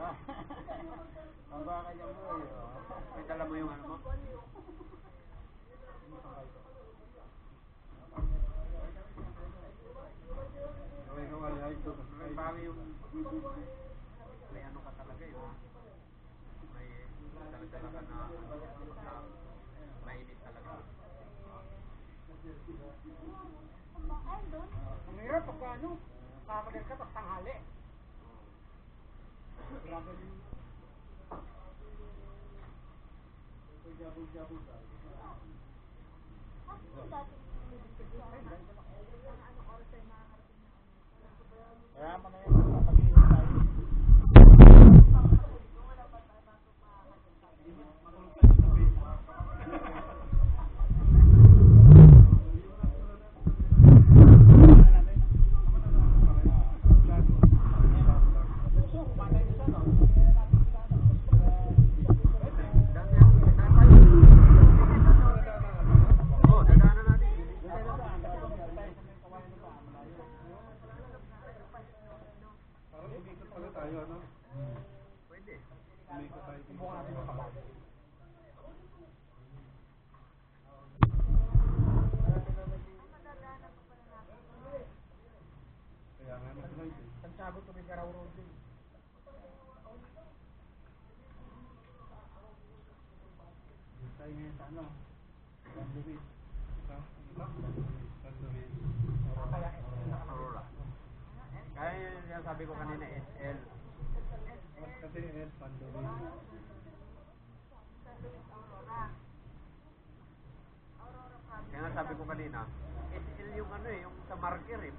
Ang baka niya mo eh. May dala mo yung ano mo? May bawi yung... May ano ka talaga yun. May dala-dala ka na mainit talaga. Ang hirap pagka ano, kakagal ka pag tanghali. Grabe rin. Kaya pa na yun, papagilin tayo. Santiago to Migaraw Road din. Tayo ngayon sa ano? San Luis. Aurora. Kaya yung sabi ko kanina, SL. Kasi S, San Luis. Kaya nga sabi ko kanina, SL yung ano eh, yung sa marker eh.